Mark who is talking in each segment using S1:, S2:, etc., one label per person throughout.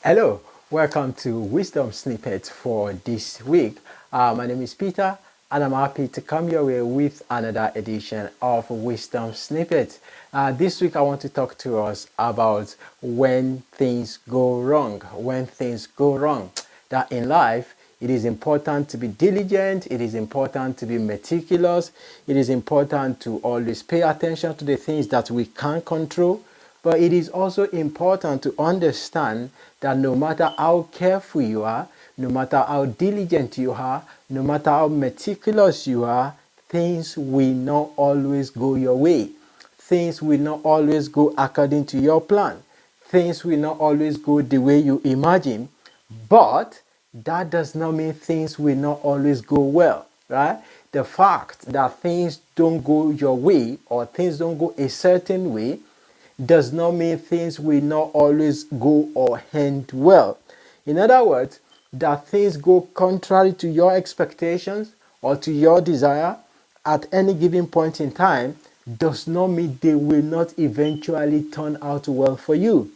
S1: Hello, welcome to Wisdom Snippets for this week. My name is Peter and I'm happy to come your way with another edition of Wisdom Snippets. This week I want to talk to us about when things go wrong. When things go wrong. That in life, it is important to be diligent, it is important to be meticulous, it is important to always pay attention to the things that we can't control. But it is also important to understand that no matter how careful you are, no matter how diligent you are, no matter how meticulous you are, things will not always go your way. Things will not always go according to your plan. Things will not always go the way you imagine. But that does not mean things will not always go well, right? The fact that things don't go your way or things don't go a certain way does not mean things will not always go or end well. In other words, that things go contrary to your expectations or to your desire at any given point in time does not mean they will not eventually turn out well for you.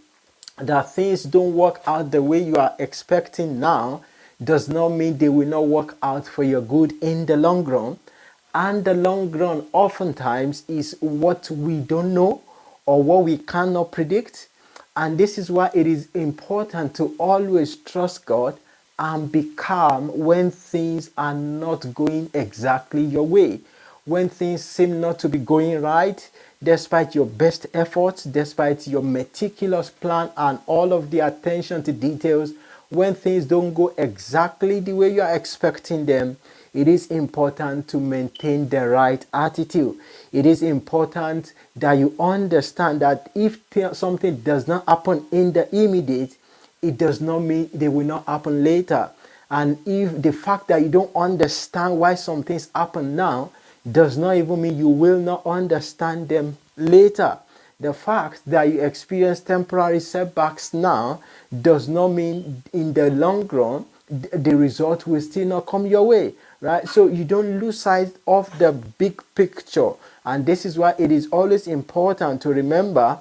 S1: That things don't work out the way you are expecting now does not mean they will not work out for your good in the long run. And the long run oftentimes is what we don't know or what we cannot predict. And this is why it is important to always trust God and be calm when things are not going exactly your way. When things seem not to be going right, despite your best efforts, despite your meticulous plan and all of the attention to details, when things don't go exactly the way you are expecting them, it is important to maintain the right attitude. It is important that you understand that if something does not happen in the immediate, it does not mean they will not happen later. And if the fact that you don't understand why some things happen now does not even mean you will not understand them later. The fact that you experience temporary setbacks now does not mean in the long run the result will still not come your way, right? So you don't lose sight of the big picture. And this is why it is always important to remember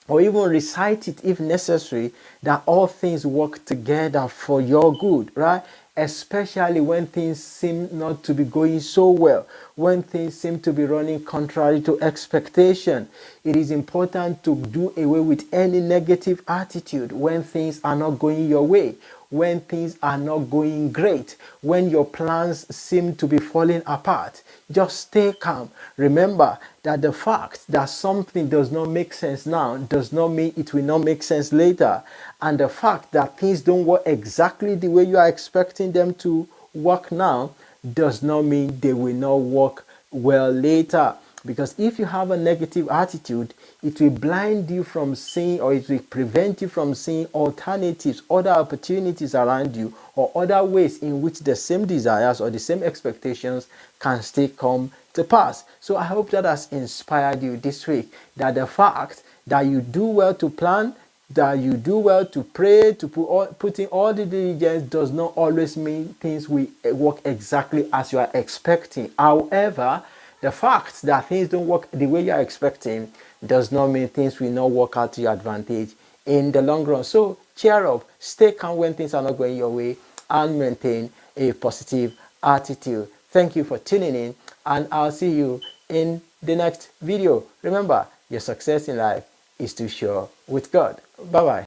S1: or even recite it if necessary, that all things work together for your good, right? Especially when things seem not to be going so well, when things seem to be running contrary to expectation. It is important to do away with any negative attitude when things are not going your way, when things are not going great, when your plans seem to be falling apart. Just stay calm. Remember that the fact that something does not make sense now does not mean it will not make sense later. And the fact that things don't work exactly the way you are expecting them to work now does not mean they will not work well later. Because if you have a negative attitude, it will blind you from seeing, or it will prevent you from seeing alternatives, other opportunities around you, or other ways in which the same desires or the same expectations can still come to pass. So I hope that has inspired you this week, that the fact that you do well to plan, that you do well to pray, to put in all the diligence does not always mean things will work exactly as you are expecting. However, the fact that things don't work the way you are expecting does not mean things will not work out to your advantage in the long run. So cheer up, stay calm when things are not going your way, and maintain a positive attitude. Thank you for tuning in, and I'll see you in the next video. Remember, your success in life is too sure with God. Bye-bye.